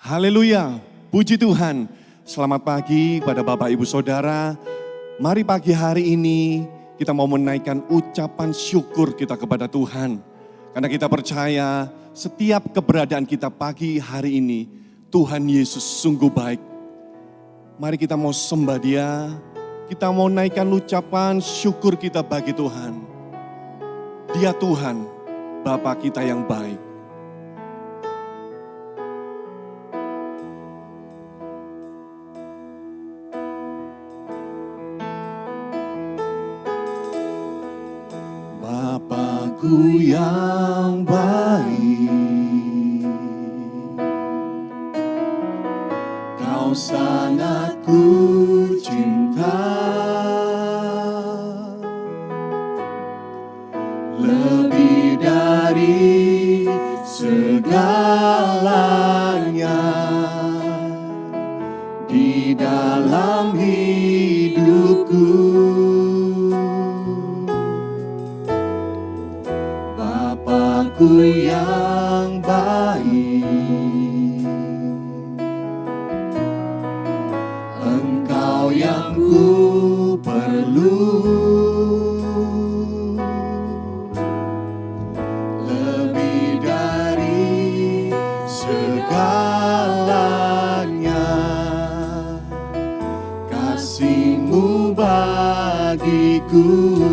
Haleluya, puji Tuhan. Selamat pagi kepada Bapak Ibu Saudara. Mari pagi hari ini kita mau menaikkan ucapan syukur kita kepada Tuhan. Karena kita percaya setiap keberadaan kita pagi hari ini, Tuhan Yesus sungguh baik. Mari kita mau sembah Dia, kita mau naikkan ucapan syukur kita bagi Tuhan. Dia Tuhan, Bapa kita yang baik. Bapakku yang baik, Kau sangat ku cinta, lebih dari segalanya di dalam hidupku. Bapakku yang baik, Engkau yang ku perlu, lebih dari segalanya, kasih-Mu bagiku.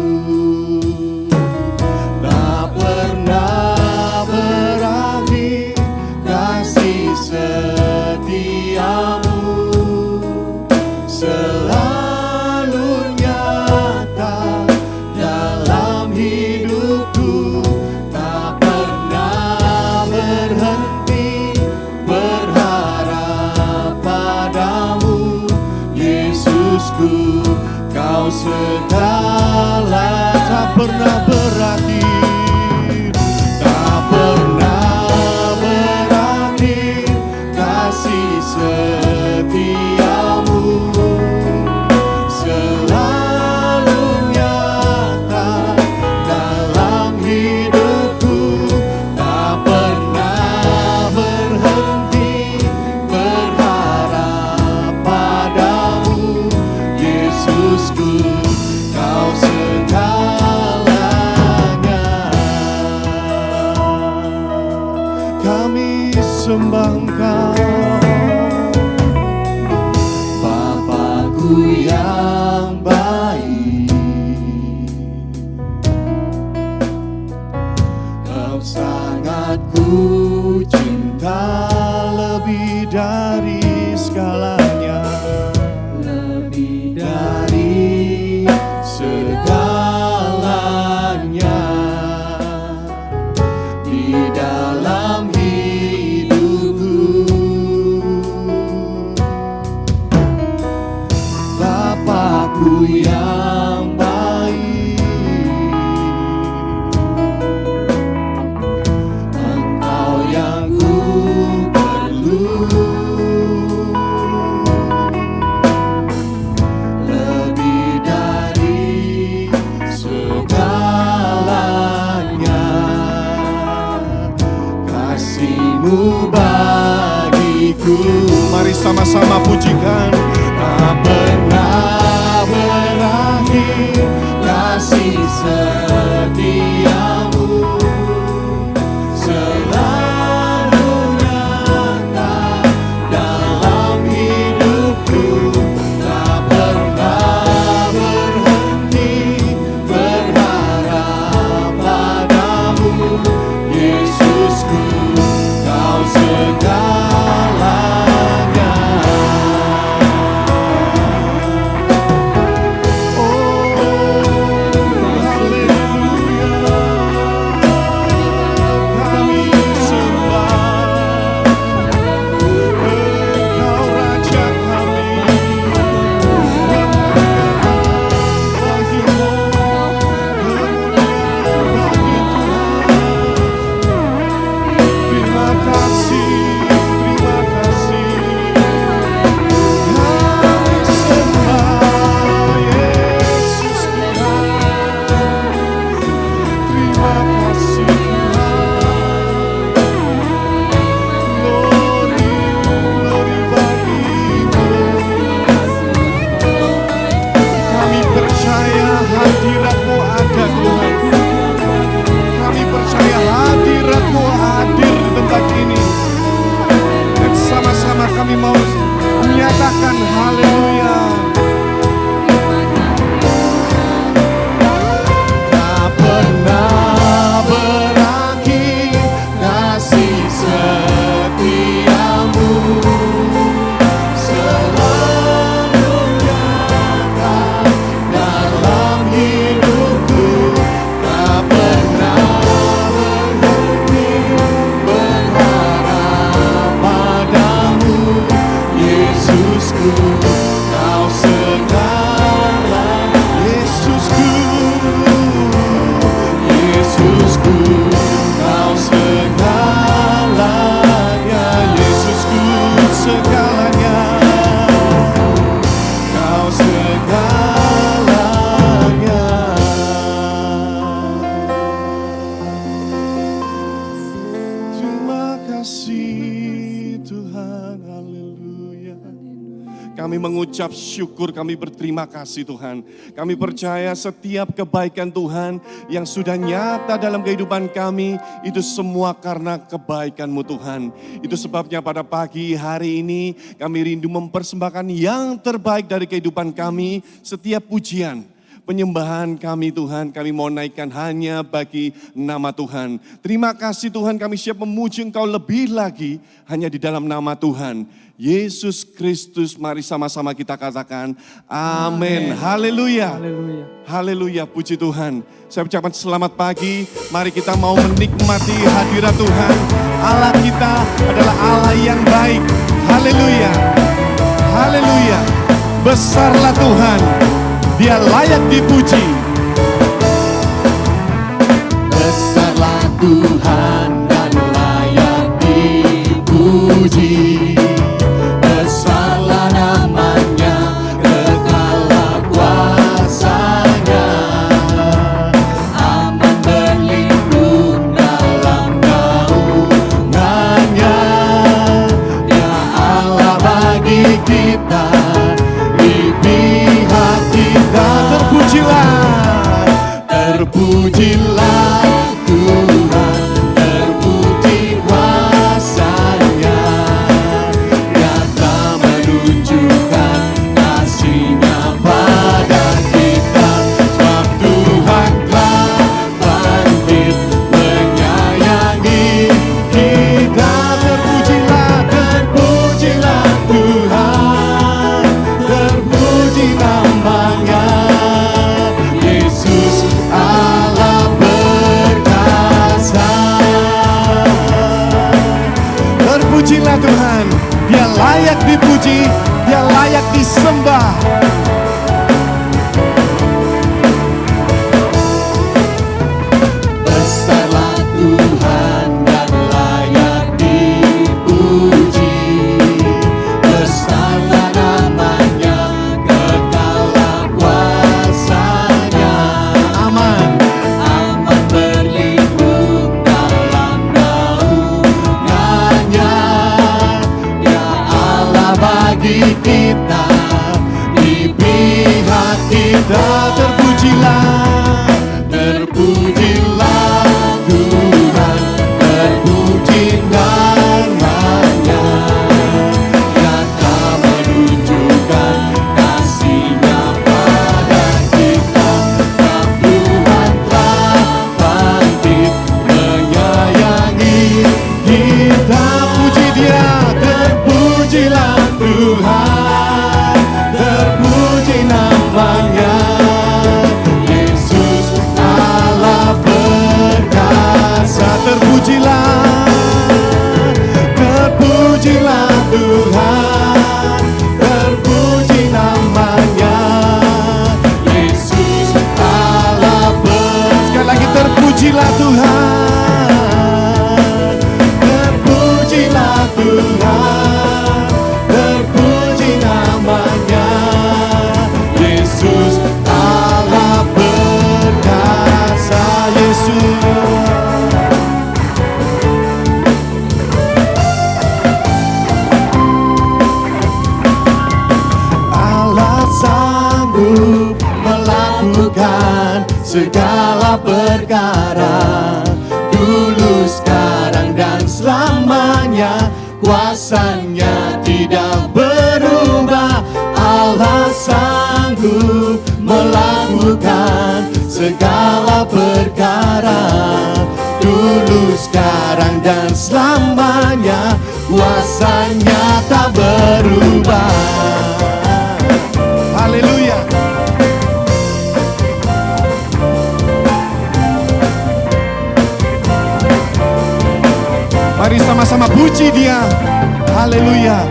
Selalu nyata dalam hidupku, tak pernah berhenti berharap padamu, Yesusku. Kau segala, tak pernah berakhir, tak pernah berakhir kasih setiamu. Sembah Engkau, Bapakku yang baik, Kau sangat ku cinta, lebih dari segalanya, lebih dari segalanya di dalam Bapakku yang baik, Engkau yang ku perlu, lebih dari segalanya, kasih-Mu bagiku. Mari sama-sama pujikan. Tak pernah berakhir kasih setiamu, selalu nyata dalam hidupku, tak pernah berhenti berharap padamu, Yesusku. Kau segalanya. kami mengucap syukur, kami berterima kasih Tuhan. Kami percaya setiap kebaikan Tuhan yang sudah nyata dalam kehidupan kami, itu semua karena kebaikan-Mu Tuhan. Itu sebabnya pada pagi hari ini kami rindu mempersembahkan yang terbaik dari kehidupan kami, setiap pujian, penyembahan kami Tuhan, kami mau naikkan hanya bagi nama Tuhan. Terima kasih Tuhan, kami siap memuji Engkau lebih lagi hanya di dalam nama Tuhan Yesus Kristus. Mari sama-sama kita katakan amin. Haleluya. Haleluya, puji Tuhan. Saya ucapkan selamat pagi. Mari kita mau menikmati hadirat Tuhan. Allah kita adalah Allah yang baik. Haleluya. Haleluya. Besarlah Tuhan. Dia layak dipuji. Besarlah Tuhan dan layak dipuji. Besarlah namanya, kekallah kuasanya. Aman berlindung dalam naungannya. Ya Allah bagi kita, di pihak kita. Terpujilah Tuhan, terpuji kuasanya. Nyata menunjukkan kasih-Nya pada kita. Sebab Tuhan telah bangkit menyayangi kita. Terpujilah Tuhan, terpuji namanya. Yesus Allah berkasa. Terpujilah Tuhan, Dia layak dipuji, Dia layak disembah. Besarlah Tuhan dan layak dipuji. Besarlah namanya, kekallah kuasanya. Aman berlindung dalam naungannya. Ya Allah bagi kita, di pihak kita. Terpujilah Tuhan, terpuji namanya. Nyata menunjukkan kasih-Nya pada kita. Sebab Tuhan telah bangkit menyayangi kita. Puji Dia, Terpujilah Tuhan, terpuji namanya. Yesus Allah berkasa. Terpujilah Tuhan, terpuji namanya. Yesus Allah berkasa. sekali lagi terpujilah Tuhan. Terpujilah Tuhan, terpuji namanya. Yesus Allah berkasa. Yesus Allah sanggup melakukan segala perkara. Dulu, sekarang, dan selamanya. Kuasanya tidak berubah. Allah sanggup melakukan segala perkara. Dulu, sekarang, dan selamanya. Kuasanya tak berubah. Haleluya. Mari sama-sama puji Dia. Haleluya.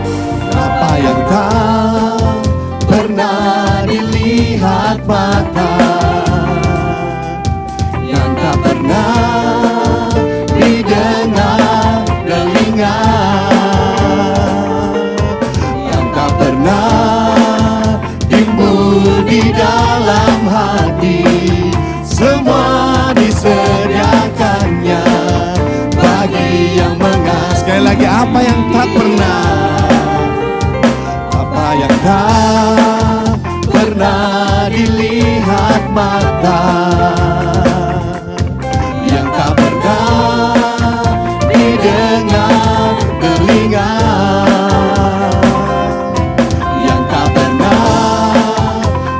Apa yang tak pernah dilihat mata, yang tak pernah didengar telinga, yang tak pernah timbul di dalam hati, semua disediakannya bagi yang mengasihi. Sekali lagi, apa yang tak pernah, Apa yang tak mata, yang tak pernah didengar telinga, yang tak pernah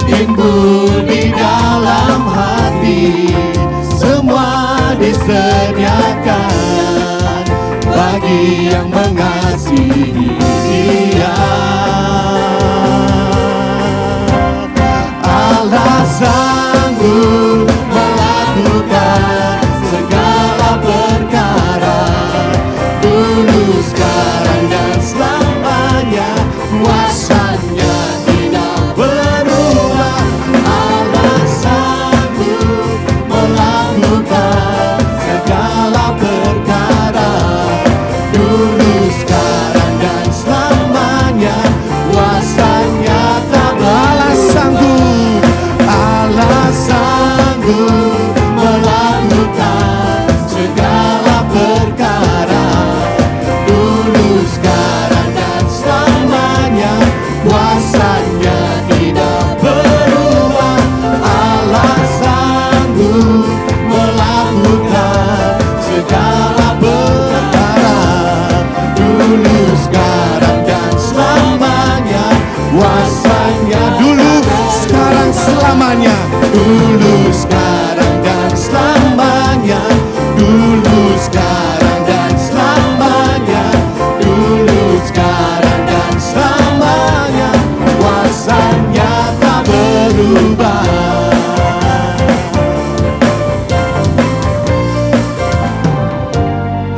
timbul di dalam hati, semua disediakan bagi yang mengasihi Dia. Allah sanggup melakukan segala perkara, dulu, sekarang, dan selamanya. Kuasanya tidak berubah. Allah sanggup melakukan segala perkara, dulu, sekarang, dan selamanya. Kuasanya tak balas sanggup. Allah sanggup melakukan segala perkara, dulu, sekarang, dan selamanya. Kuasanya tidak berubah. Allah sanggup melakukan segala perkara, dulu, sekarang, dan selamanya. Kuasanya dulu, sekarang, selamanya. Dulu, sekarang, dan selamanya. Dulu, sekarang, dan selamanya. Dulu, sekarang, dan selamanya. Kuasanya tak berubah.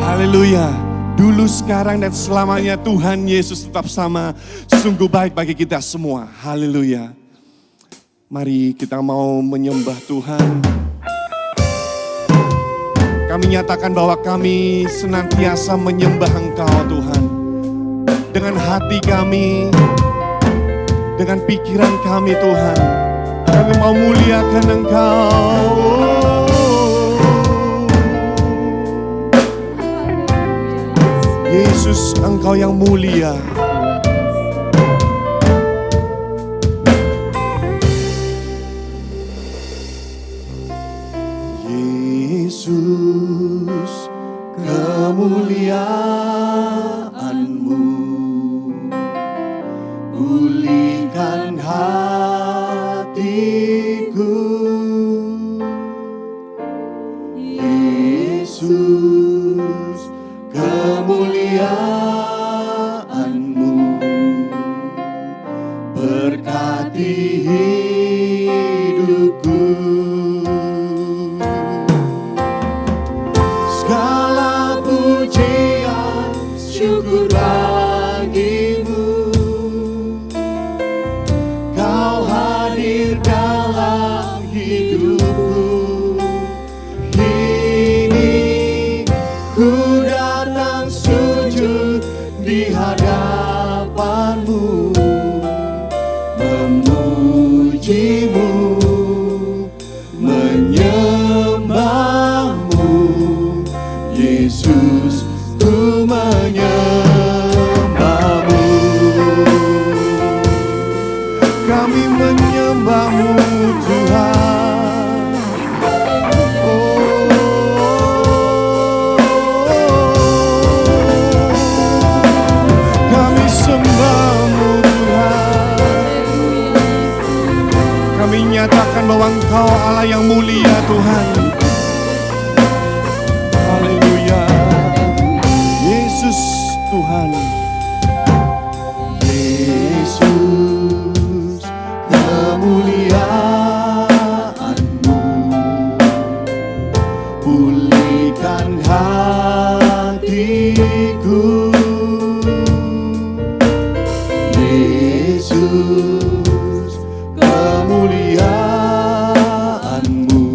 Haleluya. Dulu, sekarang, dan selamanya Tuhan Yesus tetap sama. Sungguh baik bagi kita semua. Haleluya. Mari kita mau menyembah Tuhan. Kami nyatakan bahwa kami senantiasa menyembah Engkau Tuhan. Dengan hati kami, dengan pikiran kami Tuhan. Kami mau muliakan Engkau. Yesus, Engkau yang mulia. Yesus, kemuliaan-Mu pulihkan hatiku. Yesus, kemuliaan-Mu berkati hidupku. Segala pujian syukur bagi-Mu, Kau hadir dalam hidupku. Kini ku datang sujud di hadapan-Mu, memuji-Mu, menyembah-Mu. Yesus, ku menyembah-Mu. Kami menyembah-Mu Tuhan. Kami sembah-Mu Tuhan. Kami nyatakan bahwa Engkau Allah yang mulia Tuhan. Haleluya. Yesus Tuhan. Yesus, kemuliaan-Mu pulihkan hatiku. Yesus, kemuliaan-Mu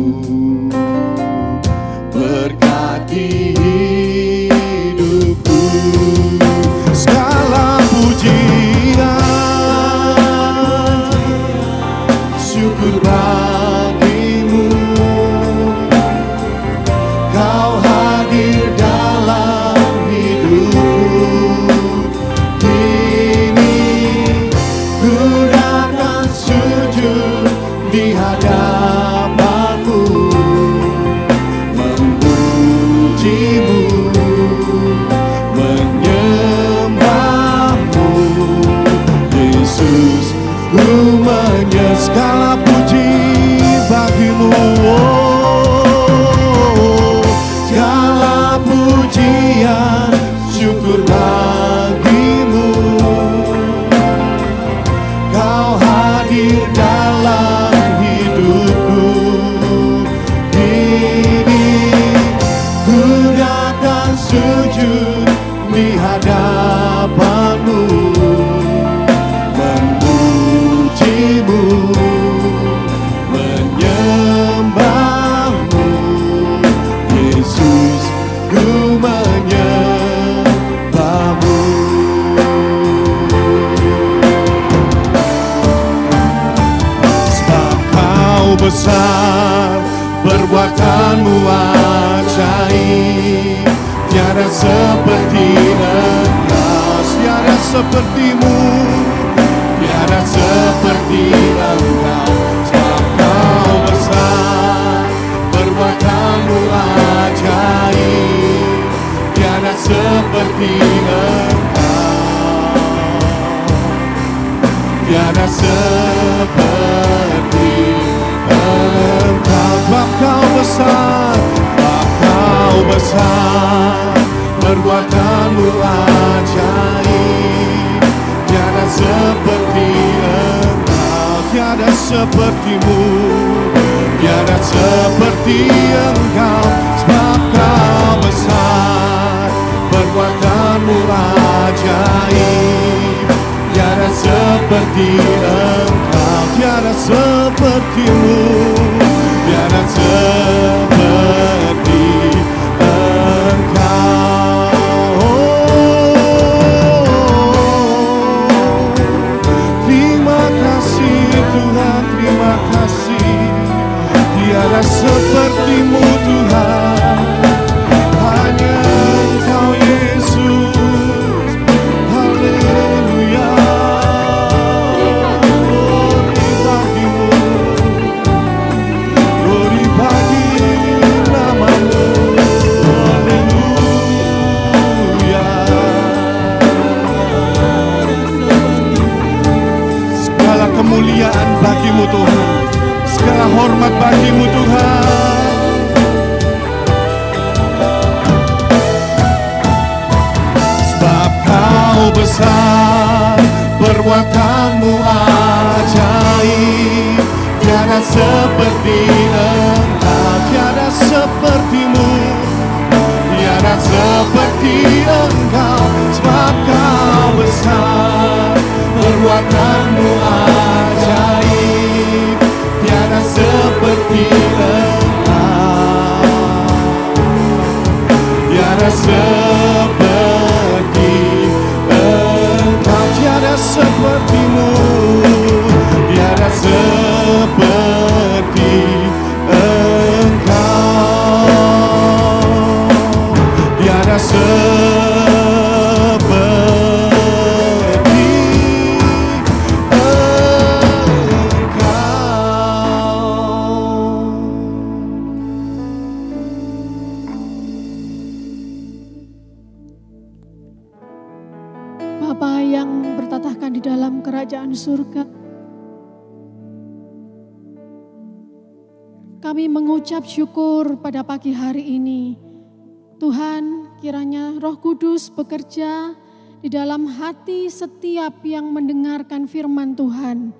berkati hidupku. Segala pujian Syukur bagi-Mu, Kau hadir dalam hidupku. Kini ku datang sujud di hadapan Segala pujian syukur bagimu. Kau hadir dalam hidupku. Kini ku datang sujud di hadapanmu, memujimu, menyembahmu. Yesus, ku menyembahmu. Sebab kau besar, perbuatanmu ajaib. Tiada seperti Engkau, tiada sepertimu, tiada seperti Engkau. Sebab kau besar, perbuatanmu ajaib. Tiada seperti Engkau, tiada seperti Engkau. Sebab kau besar, sebab kau besar, perbuatanmu ajaib. Tiada seperti Engkau, tiada sepertimu, tiada seperti Engkau. Sebab kau besar, perbuatanmu ajaib. Tiada seperti Engkau, tiada sepertimu, tiada seperti Engkau. Terima kasih Tuhan, terima kasih. Tiada sepertimu Tuhan, hanya Engkau Yesus. Haleluya. Glory bagimu, glory bagi namamu. Haleluya. Segala kemuliaan bagimu Tuhan, segala hormat bagimu Tuhan. Sebab kau besar, perbuatanmu ajaib. Tiada seperti Engkau, tiada sepertimu, tiada seperti Engkau. Sebab kau besar, perbuatanmu ajaib. Tiada seperti Engkau, tiada seperti Engkau. Tiada sepertimu, tiada seperti Engkau, tiada seperti Engkau. Bapa yang bertatahkan di dalam kerajaan surga, kami mengucap syukur pada pagi hari ini. Tuhan, kiranya Roh Kudus bekerja di dalam hati setiap yang mendengarkan firman Tuhan.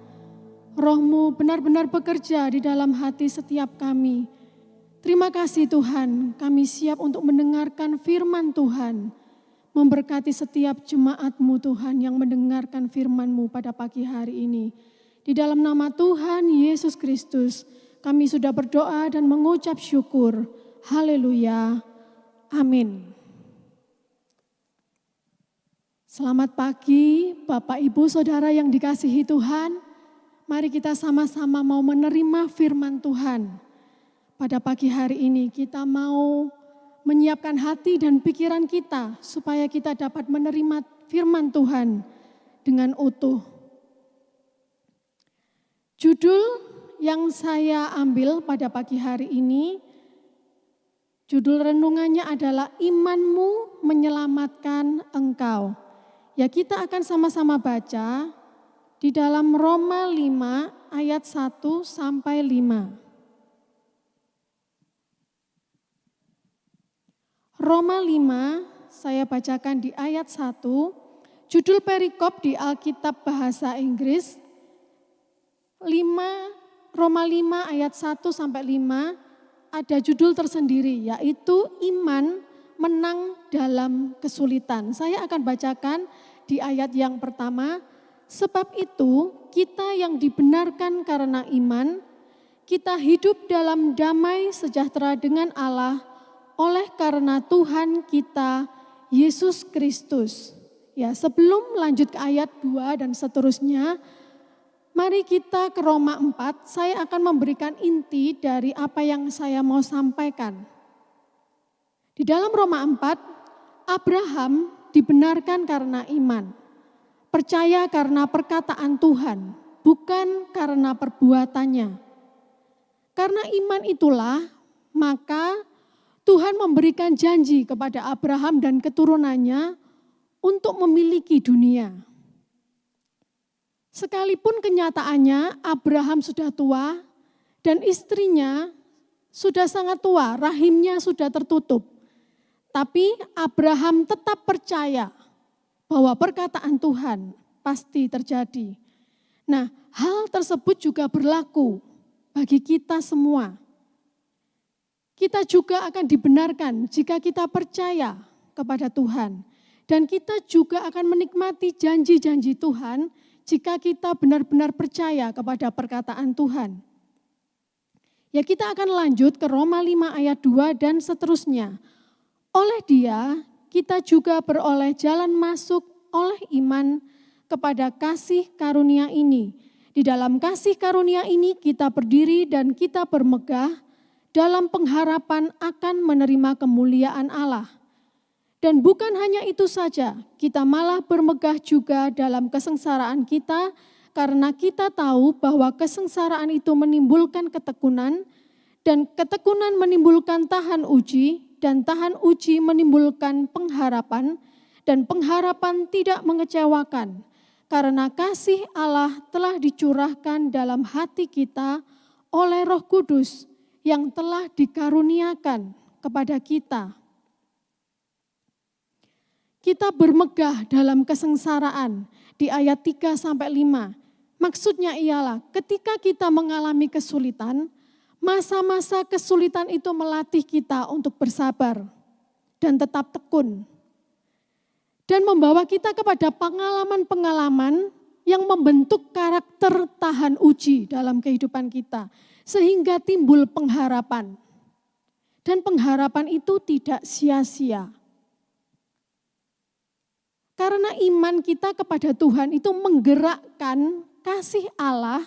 Roh-Mu benar-benar bekerja di dalam hati setiap kami. Terima kasih Tuhan, kami siap untuk mendengarkan firman Tuhan. Memberkati setiap jemaat-Mu Tuhan yang mendengarkan firman-Mu pada pagi hari ini. Di dalam nama Tuhan Yesus Kristus, kami sudah berdoa dan mengucap syukur. Haleluya. Amin. Selamat pagi Bapak Ibu Saudara yang dikasihi Tuhan. Mari kita sama-sama mau menerima firman Tuhan. Pada pagi hari ini kita mau menyiapkan hati dan pikiran kita supaya kita dapat menerima firman Tuhan dengan utuh. Judul yang saya ambil pada pagi hari ini, judul renungannya adalah imanmu menyelamatkan engkau. Ya, kita akan sama-sama baca di dalam Roma 5 ayat 1 sampai 5. Roma 5, saya bacakan di ayat 1, judul perikop di Alkitab bahasa Inggris, Roma 5 ayat 1 sampai 5, ada judul tersendiri, yaitu iman menang dalam kesulitan. Saya akan bacakan di ayat yang pertama, sebab itu kita yang dibenarkan karena iman, kita hidup dalam damai sejahtera dengan Allah oleh karena Tuhan kita Yesus Kristus. Ya, sebelum lanjut ke ayat 2 dan seterusnya, mari kita ke Roma 4, saya akan memberikan inti dari apa yang saya mau sampaikan. Di dalam Roma 4, Abraham dibenarkan karena iman. Percaya karena perkataan Tuhan, bukan karena perbuatannya. Karena iman itulah, maka Tuhan memberikan janji kepada Abraham dan keturunannya untuk memiliki dunia. Sekalipun kenyataannya Abraham sudah tua dan istrinya sudah sangat tua, rahimnya sudah tertutup. Tapi Abraham tetap percaya bahwa perkataan Tuhan pasti terjadi. Nah, hal tersebut juga berlaku bagi kita semua. Kita juga akan dibenarkan jika kita percaya kepada Tuhan. Dan kita juga akan menikmati janji-janji Tuhan jika kita benar-benar percaya kepada perkataan Tuhan. Ya, kita akan lanjut ke Roma 5 ayat 2 dan seterusnya. Oleh Dia, kita juga beroleh jalan masuk oleh iman kepada kasih karunia ini. Di dalam kasih karunia ini kita berdiri dan kita bermegah dalam pengharapan akan menerima kemuliaan Allah. Dan bukan hanya itu saja, kita malah bermegah juga dalam kesengsaraan kita, karena kita tahu bahwa kesengsaraan itu menimbulkan ketekunan, dan ketekunan menimbulkan tahan uji, dan tahan uji menimbulkan pengharapan, dan pengharapan tidak mengecewakan, karena kasih Allah telah dicurahkan dalam hati kita oleh Roh Kudus yang telah dikaruniakan kepada kita. Kita bermegah dalam kesengsaraan di ayat 3 sampai 5. Maksudnya ialah ketika kita mengalami kesulitan, masa-masa kesulitan itu melatih kita untuk bersabar dan tetap tekun. Dan membawa kita kepada pengalaman-pengalaman yang membentuk karakter tahan uji dalam kehidupan kita. Sehingga timbul pengharapan. Dan pengharapan itu tidak sia-sia. Karena iman kita kepada Tuhan itu menggerakkan kasih Allah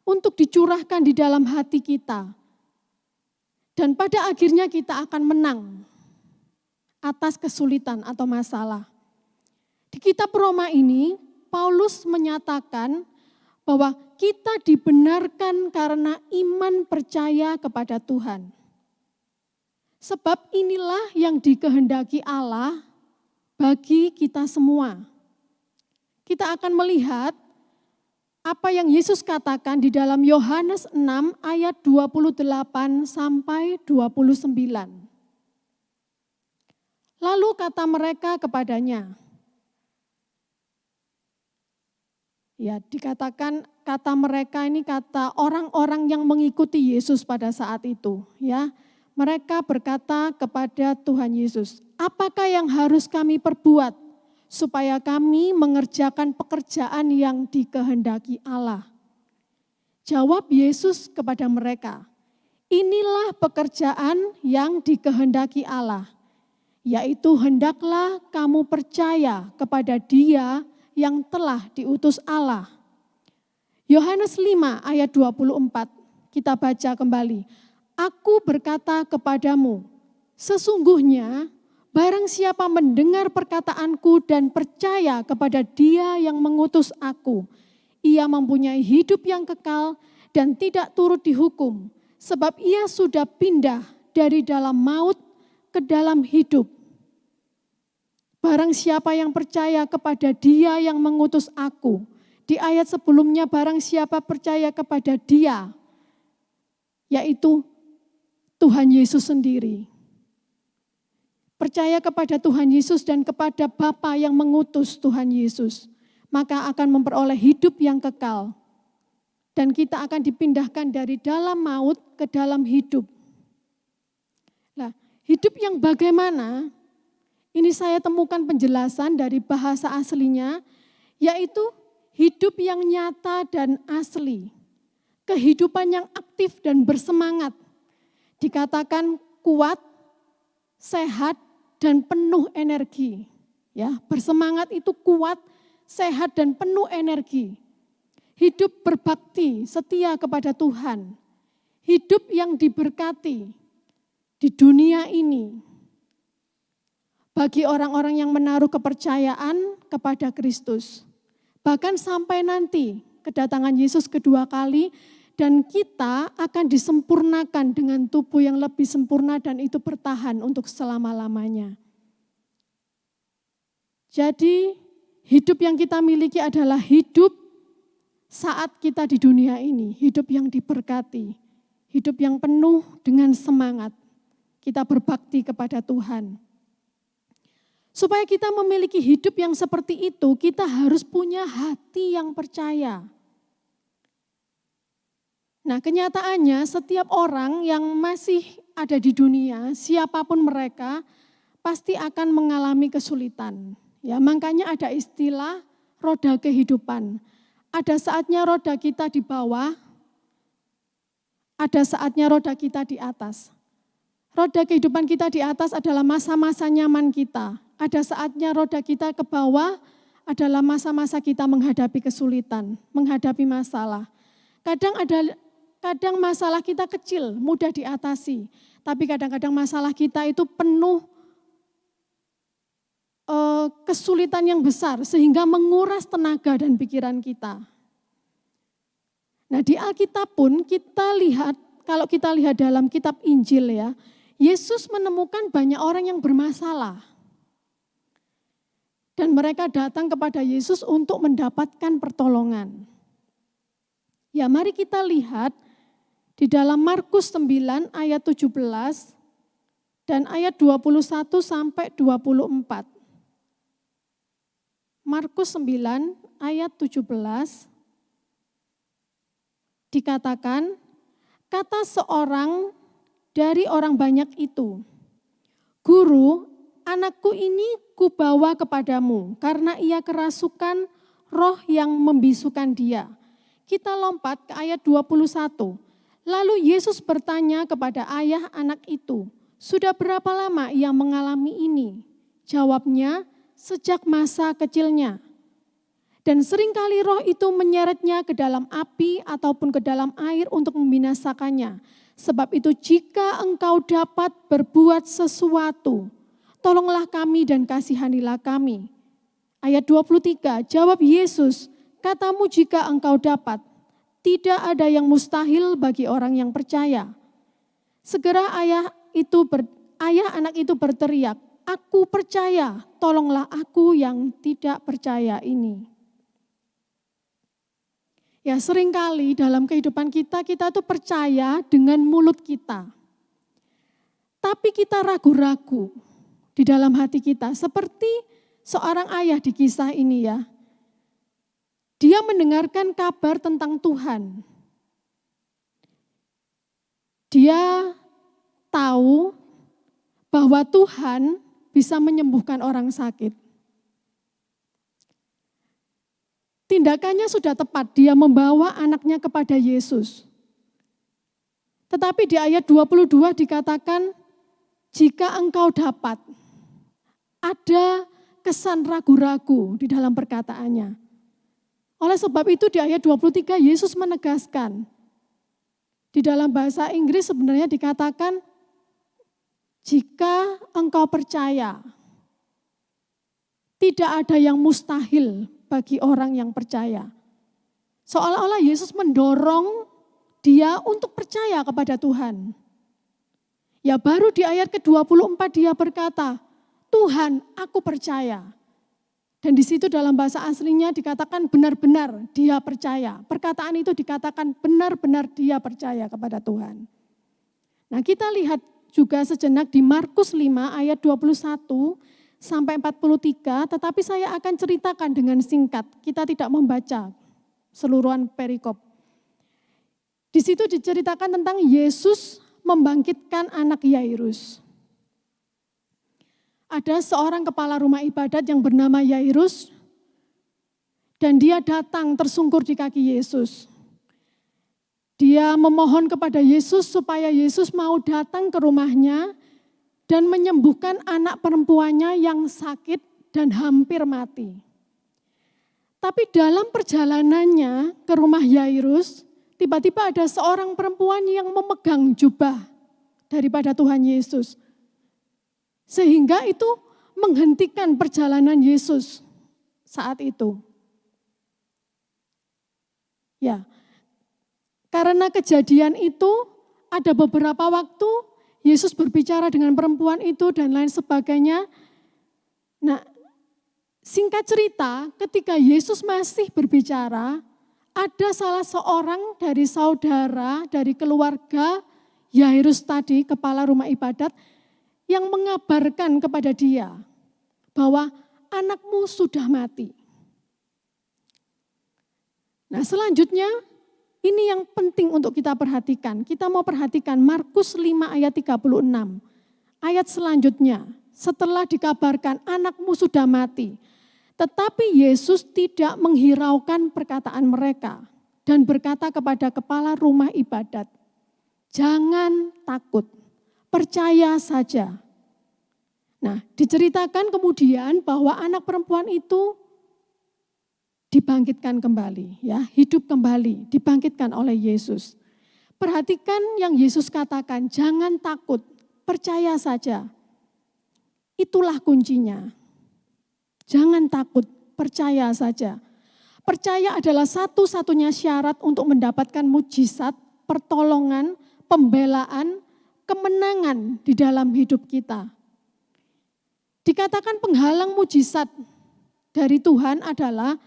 untuk dicurahkan di dalam hati kita. Dan pada akhirnya kita akan menang atas kesulitan atau masalah. Di kitab Roma ini, Paulus menyatakan bahwa kita dibenarkan karena iman percaya kepada Tuhan. Sebab inilah yang dikehendaki Allah bagi kita semua. Kita akan melihat apa yang Yesus katakan di dalam Yohanes 6 ayat 28 sampai 29. Lalu kata mereka kepadanya, ya, dikatakan kata mereka ini kata orang-orang yang mengikuti Yesus pada saat itu, ya. Mereka berkata kepada Tuhan Yesus, "Apakah yang harus kami perbuat supaya kami mengerjakan pekerjaan yang dikehendaki Allah?" Jawab Yesus kepada mereka, "Inilah pekerjaan yang dikehendaki Allah, yaitu hendaklah kamu percaya kepada Dia yang telah diutus Allah." Yohanes 5 ayat 24, kita baca kembali. "Aku berkata kepadamu, sesungguhnya barang siapa mendengar perkataanku dan percaya kepada Dia yang mengutus aku, ia mempunyai hidup yang kekal dan tidak turut dihukum, sebab ia sudah pindah dari dalam maut ke dalam hidup. Barang siapa yang percaya kepada Dia yang mengutus aku." Di ayat sebelumnya, barang siapa percaya kepada Dia, yaitu Tuhan Yesus sendiri. percaya kepada Tuhan Yesus dan kepada Bapa yang mengutus Tuhan Yesus, maka akan memperoleh hidup yang kekal. Dan kita akan dipindahkan dari dalam maut ke dalam hidup. Nah, hidup yang bagaimana? Ini saya temukan penjelasan dari bahasa aslinya, yaitu hidup yang nyata dan asli. Kehidupan yang aktif dan bersemangat. Dikatakan kuat, sehat, dan penuh energi. Ya, bersemangat itu kuat, sehat, dan penuh energi. Hidup berbakti, setia kepada Tuhan. Hidup yang diberkati di dunia ini. Bagi orang-orang yang menaruh kepercayaan kepada Kristus. Bahkan sampai nanti kedatangan Yesus kedua kali dan kita akan disempurnakan dengan tubuh yang lebih sempurna dan itu bertahan untuk selama-lamanya. Jadi hidup yang kita miliki adalah hidup saat kita di dunia ini, hidup yang diberkati, hidup yang penuh dengan semangat. Kita berbakti kepada Tuhan. Supaya kita memiliki hidup yang seperti itu, kita harus punya hati yang percaya. Nah, kenyataannya setiap orang yang masih ada di dunia, siapapun mereka, pasti akan mengalami kesulitan. Ya, makanya ada istilah roda kehidupan. Ada saatnya roda kita di bawah, ada saatnya roda kita di atas. Roda kehidupan kita di atas adalah masa-masa nyaman kita. Ada saatnya roda kita ke bawah adalah masa-masa kita menghadapi kesulitan, menghadapi masalah. Kadang masalah kita kecil, mudah diatasi. Tapi kadang-kadang masalah kita itu penuh kesulitan yang besar sehingga menguras tenaga dan pikiran kita. Nah, di Alkitab pun kita lihat, kalau kita lihat dalam kitab Injil ya, Yesus menemukan banyak orang yang bermasalah. Dan mereka datang kepada Yesus untuk mendapatkan pertolongan. Ya, mari kita lihat di dalam Markus 9 ayat 17 dan ayat 21 sampai 24. Markus 9 ayat 17 dikatakan, kata seorang dari orang banyak itu, Guru, anakku ini kubawa kepadamu karena ia kerasukan roh yang membisukan dia. Kita lompat ke ayat 21. Lalu Yesus bertanya kepada ayah anak itu, sudah berapa lama ia mengalami ini? Jawabnya, sejak masa kecilnya. Dan seringkali roh itu menyeretnya ke dalam api ataupun ke dalam air untuk membinasakannya. Sebab itu jika engkau dapat berbuat sesuatu, tolonglah kami dan kasihanilah kami. Ayat 23, jawab Yesus, katamu jika engkau dapat, tidak ada yang mustahil bagi orang yang percaya. Segera ayah anak itu berteriak, aku percaya, tolonglah aku yang tidak percaya ini. Ya, seringkali dalam kehidupan kita tuh percaya dengan mulut kita. Tapi kita ragu-ragu di dalam hati kita. Seperti seorang ayah di kisah ini ya. Dia mendengarkan kabar tentang Tuhan. Dia tahu bahwa Tuhan bisa menyembuhkan orang sakit. Tindakannya sudah tepat, dia membawa anaknya kepada Yesus. Tetapi di ayat 22 dikatakan, jika engkau dapat, ada kesan ragu-ragu di dalam perkataannya. Oleh sebab itu di ayat 23 Yesus menegaskan, di dalam bahasa Inggris sebenarnya dikatakan, jika engkau percaya, tidak ada yang mustahil bagi orang yang percaya. Seolah-olah Yesus mendorong dia untuk percaya kepada Tuhan. Ya baru di ayat ke-24 dia berkata, Tuhan aku percaya. Dan di situ dalam bahasa aslinya dikatakan benar-benar dia percaya. Perkataan itu dikatakan benar-benar dia percaya kepada Tuhan. Nah kita lihat juga sejenak di Markus 5 ayat 21 sampai 43, tetapi saya akan ceritakan dengan singkat. Kita tidak membaca seluruhan perikop. Di situ diceritakan tentang Yesus membangkitkan anak Yairus. Ada seorang kepala rumah ibadat yang bernama Yairus, dan dia datang tersungkur di kaki Yesus. Dia memohon kepada Yesus supaya Yesus mau datang ke rumahnya dan menyembuhkan anak perempuannya yang sakit dan hampir mati. Tapi dalam perjalanannya ke rumah Yairus, tiba-tiba ada seorang perempuan yang memegang jubah daripada Tuhan Yesus. Sehingga itu menghentikan perjalanan Yesus saat itu. Ya, karena kejadian itu ada beberapa waktu Yesus berbicara dengan perempuan itu dan lain sebagainya. Nah, singkat cerita ketika Yesus masih berbicara, ada salah seorang dari saudara, dari keluarga Yairus tadi, kepala rumah ibadat, yang mengabarkan kepada dia bahwa anakmu sudah mati. Nah, selanjutnya ini yang penting untuk kita perhatikan. Kita mau perhatikan Markus 5 ayat 36. Ayat selanjutnya, setelah dikabarkan anakmu sudah mati. Tetapi Yesus tidak menghiraukan perkataan mereka dan berkata kepada kepala rumah ibadat, "Jangan takut, percaya saja." Nah, diceritakan kemudian bahwa anak perempuan itu dibangkitkan kembali, ya, hidup kembali, dibangkitkan oleh Yesus. Perhatikan yang Yesus katakan, jangan takut, percaya saja. Itulah kuncinya. Jangan takut, percaya saja. Percaya adalah satu-satunya syarat untuk mendapatkan mujizat, pertolongan, pembelaan, kemenangan di dalam hidup kita. Dikatakan penghalang mujizat dari Tuhan adalah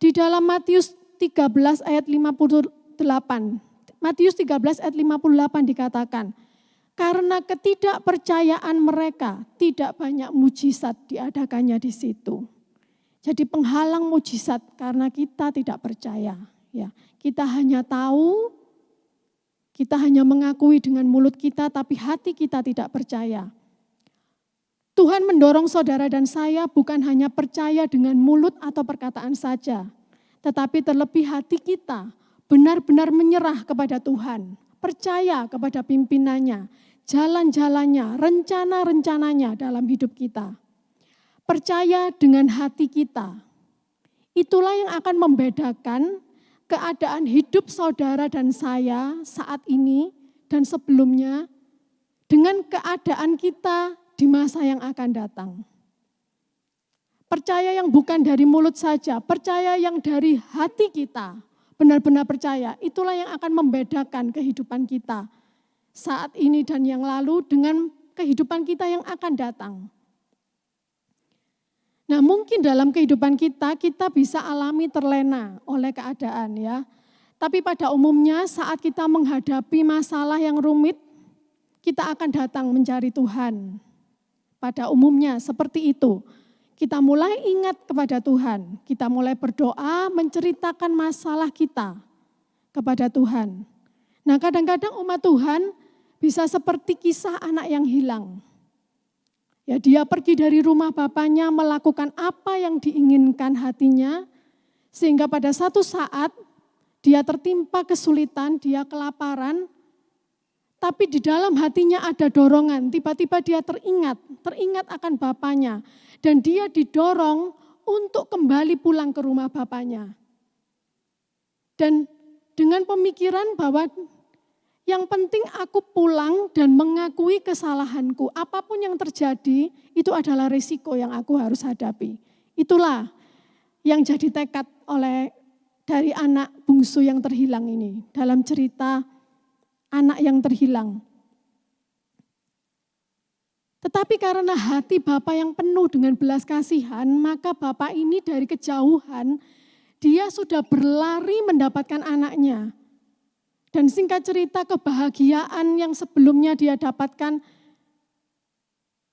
di dalam Matius 13 ayat 58. Matius 13 ayat 58 dikatakan, karena ketidakpercayaan mereka tidak banyak mujizat diadakannya di situ. Jadi penghalang mujizat karena kita tidak percaya. Ya, kita hanya tahu, kita hanya mengakui dengan mulut kita, tapi hati kita tidak percaya. Tuhan mendorong saudara dan saya bukan hanya percaya dengan mulut atau perkataan saja, tetapi terlebih hati kita benar-benar menyerah kepada Tuhan, percaya kepada pimpinannya, jalan-jalannya, rencana-rencananya dalam hidup kita. Percaya dengan hati kita. Itulah yang akan membedakan keadaan hidup saudara dan saya saat ini dan sebelumnya dengan keadaan kita di masa yang akan datang. Percaya yang bukan dari mulut saja, percaya yang dari hati kita, benar-benar percaya, itulah yang akan membedakan kehidupan kita saat ini dan yang lalu dengan kehidupan kita yang akan datang. Nah, mungkin dalam kehidupan kita bisa alami terlena oleh keadaan, ya. Tapi pada umumnya saat kita menghadapi masalah yang rumit, kita akan datang mencari Tuhan. Pada umumnya seperti itu. Kita mulai ingat kepada Tuhan. Kita mulai berdoa menceritakan masalah kita kepada Tuhan. Nah, kadang-kadang umat Tuhan bisa seperti kisah anak yang hilang. Ya, dia pergi dari rumah bapaknya melakukan apa yang diinginkan hatinya. Sehingga pada satu saat dia tertimpa kesulitan, dia kelaparan. Tapi di dalam hatinya ada dorongan, tiba-tiba dia teringat akan bapaknya. Dan dia didorong untuk kembali pulang ke rumah bapaknya. Dan dengan pemikiran bahwa yang penting aku pulang dan mengakui kesalahanku. Apapun yang terjadi, itu adalah risiko yang aku harus hadapi. Itulah yang jadi tekad dari anak bungsu yang terhilang ini. Dalam cerita anak yang terhilang. Tetapi karena hati Bapa yang penuh dengan belas kasihan, maka Bapa ini dari kejauhan, dia sudah berlari mendapatkan anaknya. Dan singkat cerita kebahagiaan yang sebelumnya dia dapatkan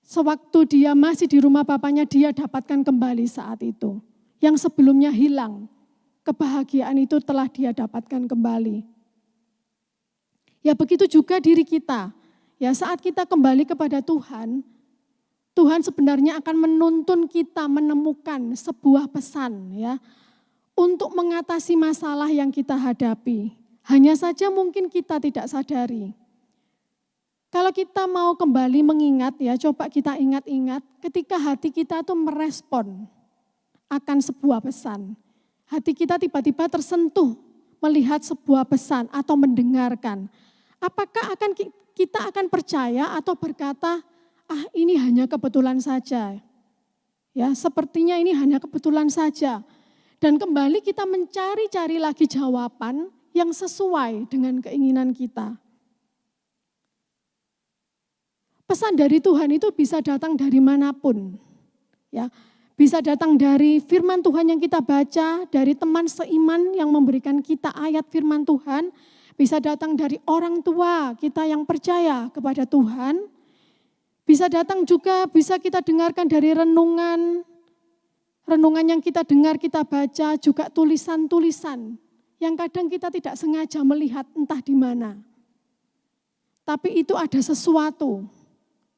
sewaktu dia masih di rumah bapaknya, dia dapatkan kembali saat itu. Yang sebelumnya hilang, kebahagiaan itu telah dia dapatkan kembali. Ya begitu juga diri kita. Ya saat kita kembali kepada Tuhan, Tuhan sebenarnya akan menuntun kita menemukan sebuah pesan ya untuk mengatasi masalah yang kita hadapi. Hanya saja mungkin kita tidak sadari. Kalau kita mau kembali mengingat ya, coba kita ingat-ingat ketika hati kita tuh merespon akan sebuah pesan. Hati kita tiba-tiba tersentuh melihat sebuah pesan atau mendengarkan. Apakah kita akan percaya atau berkata, ini hanya kebetulan saja. Ya, sepertinya ini hanya kebetulan saja. Dan kembali kita mencari-cari lagi jawaban yang sesuai dengan keinginan kita. Pesan dari Tuhan itu bisa datang dari manapun. Ya, bisa datang dari firman Tuhan yang kita baca, dari teman seiman yang memberikan kita ayat firman Tuhan, bisa datang dari orang tua kita yang percaya kepada Tuhan, bisa datang juga, bisa kita dengarkan dari renungan yang kita dengar, kita baca, juga tulisan-tulisan yang kadang kita tidak sengaja melihat entah di mana. Tapi itu ada sesuatu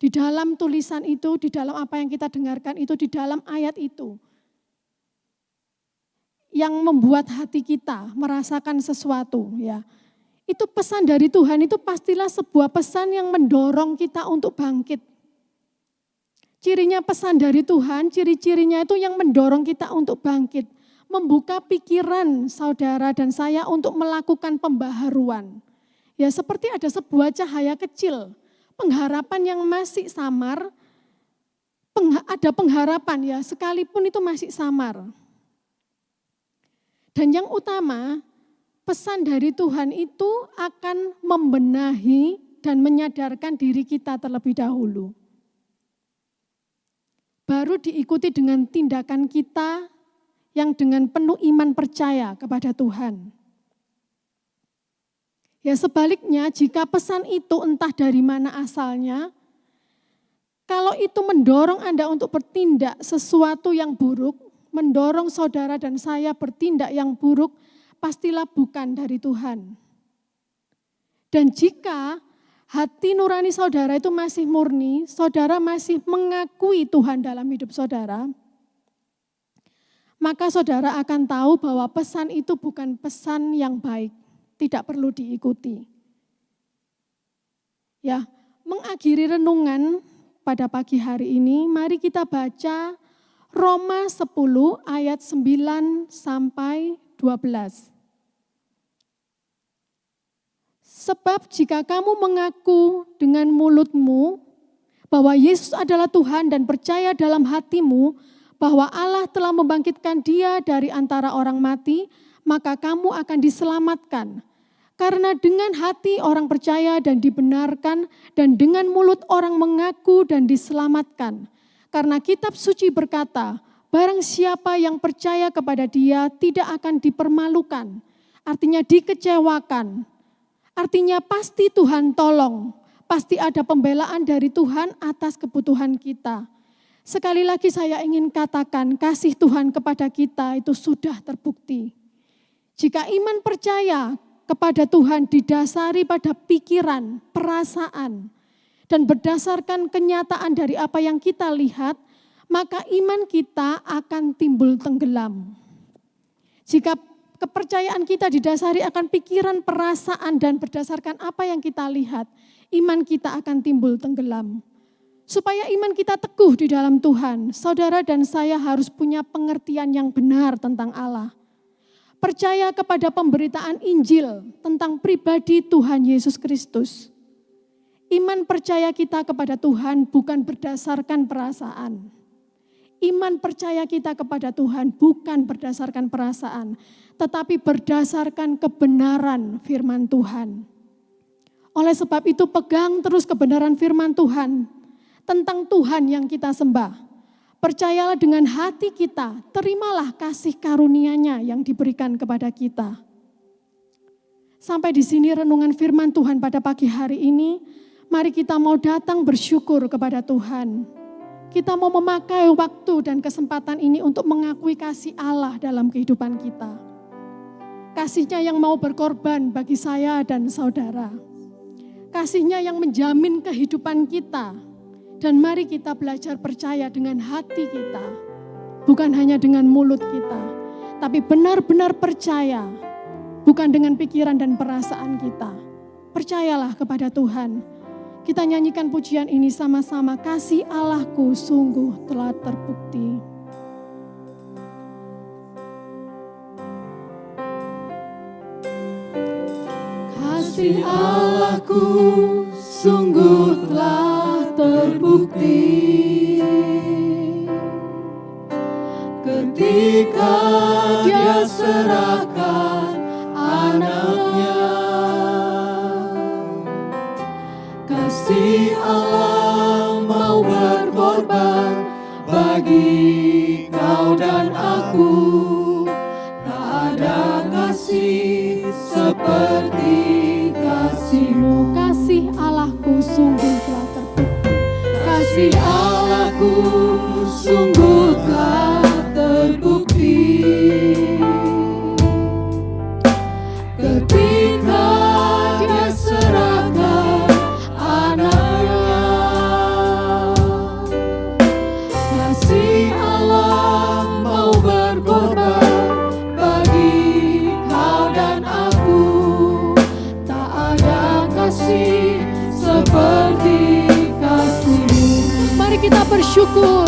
di dalam tulisan itu, di dalam apa yang kita dengarkan itu, di dalam ayat itu, yang membuat hati kita merasakan sesuatu ya. Itu pesan dari Tuhan, itu pastilah sebuah pesan yang mendorong kita untuk bangkit. Cirinya pesan dari Tuhan, ciri-cirinya itu yang mendorong kita untuk bangkit. Membuka pikiran saudara dan saya untuk melakukan pembaharuan. Ya seperti ada sebuah cahaya kecil, pengharapan yang masih samar, ada pengharapan ya sekalipun itu masih samar. Dan yang utama, pesan dari Tuhan itu akan membenahi dan menyadarkan diri kita terlebih dahulu. Baru diikuti dengan tindakan kita yang dengan penuh iman percaya kepada Tuhan. Ya sebaliknya jika pesan itu entah dari mana asalnya, kalau itu mendorong Anda untuk bertindak sesuatu yang buruk, mendorong saudara dan saya bertindak yang buruk, pastilah bukan dari Tuhan. Dan jika hati nurani saudara itu masih murni, saudara masih mengakui Tuhan dalam hidup saudara, maka saudara akan tahu bahwa pesan itu bukan pesan yang baik, tidak perlu diikuti. Ya, mengakhiri renungan pada pagi hari ini, mari kita baca Roma 10 ayat 9 sampai 12. Sebab jika kamu mengaku dengan mulutmu bahwa Yesus adalah Tuhan dan percaya dalam hatimu bahwa Allah telah membangkitkan Dia dari antara orang mati, maka kamu akan diselamatkan. Karena dengan hati orang percaya dan dibenarkan, dan dengan mulut orang mengaku dan diselamatkan. Karena kitab suci berkata, barang siapa yang percaya kepada Dia tidak akan dipermalukan, artinya dikecewakan. Artinya pasti Tuhan tolong, pasti ada pembelaan dari Tuhan atas kebutuhan kita. Sekali lagi saya ingin katakan, kasih Tuhan kepada kita itu sudah terbukti. Jika iman percaya kepada Tuhan didasari pada pikiran, perasaan, dan berdasarkan kenyataan dari apa yang kita lihat, maka iman kita akan timbul tenggelam. Jika kepercayaan kita didasari akan pikiran, perasaan, dan berdasarkan apa yang kita lihat, iman kita akan timbul tenggelam. Supaya iman kita teguh di dalam Tuhan, saudara dan saya harus punya pengertian yang benar tentang Allah. Percaya kepada pemberitaan Injil tentang pribadi Tuhan Yesus Kristus. Iman percaya kita kepada Tuhan bukan berdasarkan perasaan. Iman percaya kita kepada Tuhan bukan berdasarkan perasaan, tetapi berdasarkan kebenaran firman Tuhan. Oleh sebab itu pegang terus kebenaran firman Tuhan tentang Tuhan yang kita sembah. Percayalah dengan hati kita, terimalah kasih karunia-Nya yang diberikan kepada kita. Sampai di sini renungan firman Tuhan pada pagi hari ini, mari kita mau datang bersyukur kepada Tuhan. Kita mau memakai waktu dan kesempatan ini untuk mengakui kasih Allah dalam kehidupan kita. Kasih-Nya yang mau berkorban bagi saya dan saudara. Kasih-Nya yang menjamin kehidupan kita. Dan mari kita belajar percaya dengan hati kita. Bukan hanya dengan mulut kita. Tapi benar-benar percaya. Bukan dengan pikiran dan perasaan kita. Percayalah kepada Tuhan. Kita nyanyikan pujian ini sama-sama. Kasih Allahku sungguh telah terbukti. Kasih Allahku sungguh telah terbukti ketika Dia serahkan anaknya. Kasih Allah mau berkorban bagi kau dan aku. Tak ada kasih seperti kasih-Mu. Kasih Allahku sungguh telah terbukti. Kasih Allahku sungguh telah terbukti ketika Dia serahkan anaknya. Kasih Allah mau berkorban bagi kau dan aku. Tak ada kasih seperti kasih-Mu. Mari kita bersyukur.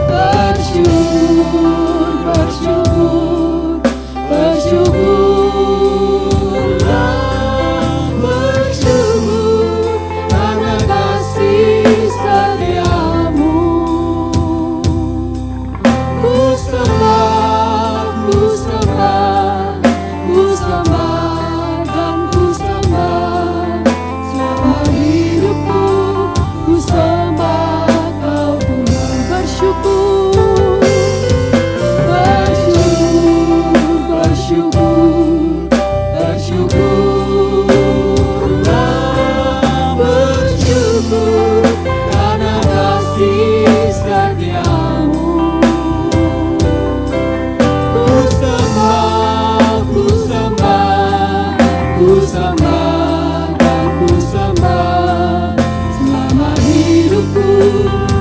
Bersyukur, bersyukur, bersyukurlah, bersyukur karena kasih setia-Mu. Ku sembah, ku sembah, ku sembah dan ku sembah selama hidupku. Ku sembah Kau Tuhan. Bersyukur, bersyukur, bersyukur, bersyukurlah, bersyukur karena kasih setia-Mu. Ku sembah, ku sembah, ku sembah dan ku sembah selama hidupku.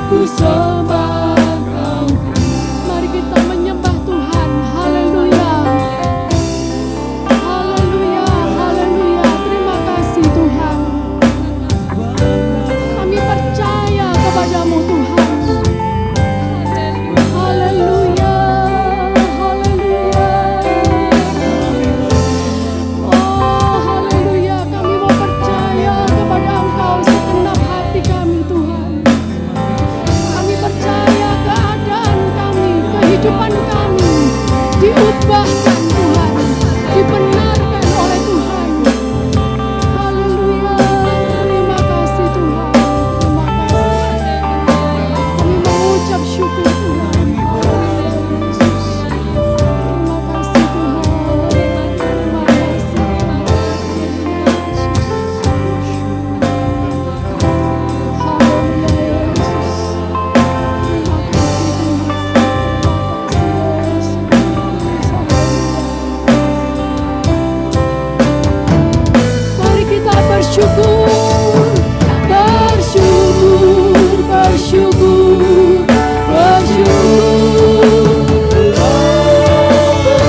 Ku sembah Kau Tuhan. Mari kita menyembah Tuhan. Haleluya. Haleluya, haleluya. Terima kasih Tuhan. Kami percaya kepadamu Tuhan. Haleluya, haleluya. Oh haleluya, kami mau percaya kepada Engkau segenap hati kami Tuhan. Kami percaya keadaan kami, kehidupan kami diubahkan Tuhan, dibenarkan oleh Tuhan. Haleluya, terima kasih Tuhan, terima kasih. Kami mengucap syukur Tuhan. Yesus. Terima kasih Tuhan, terima kasih. Haleluya Yesus. Terima kasih Tuhan. Mari kita bersyukur, bersyukur, bersyukur,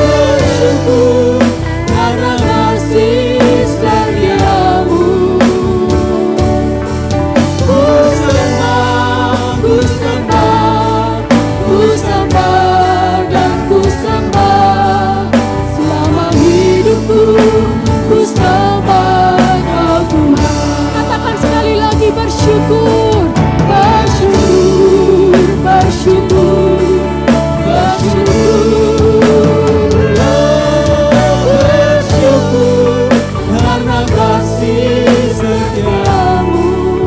Bersyukur karena kasih setia-Mu. Ku sembah, ku sembah, ku sembah dan ku sembah selama hidupku. Ku sembah Kau Tuhan. Katakan sekali lagi bersyukur. Bersyukur, bersyukur, bersyukurlah, bersyukur karena kasih setia-Mu.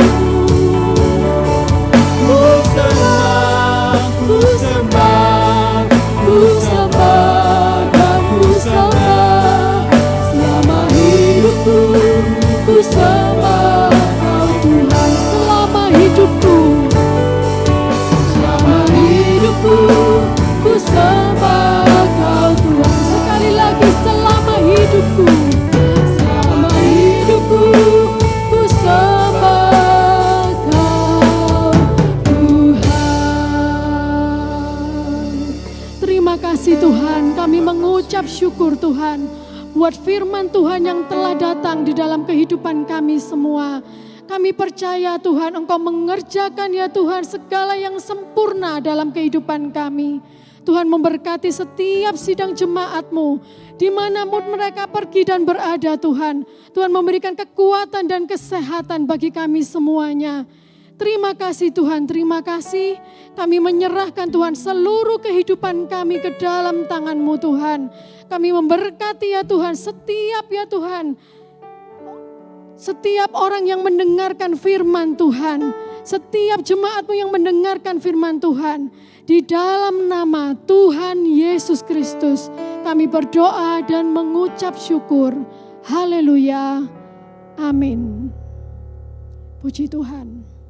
Ku sembah, ku sembah, ku sembah dan ku sembah selama hidupku. Ku sembah Kau Tuhan. Selama syukur Tuhan, buat firman Tuhan yang telah datang di dalam kehidupan kami semua. Kami percaya Tuhan Engkau mengerjakan ya Tuhan segala yang sempurna dalam kehidupan kami. Tuhan memberkati setiap sidang jemaat-Mu, dimanapun mereka pergi dan berada Tuhan. Tuhan memberikan kekuatan dan kesehatan bagi kami semuanya. Terima kasih Tuhan, terima kasih. Kami menyerahkan Tuhan seluruh kehidupan kami ke dalam tangan-Mu Tuhan. Kami memberkati ya Tuhan setiap ya Tuhan. Setiap orang yang mendengarkan firman Tuhan, setiap jemaat-Mu yang mendengarkan firman Tuhan, di dalam nama Tuhan Yesus Kristus, kami berdoa dan mengucap syukur. Haleluya. Amin. Puji Tuhan.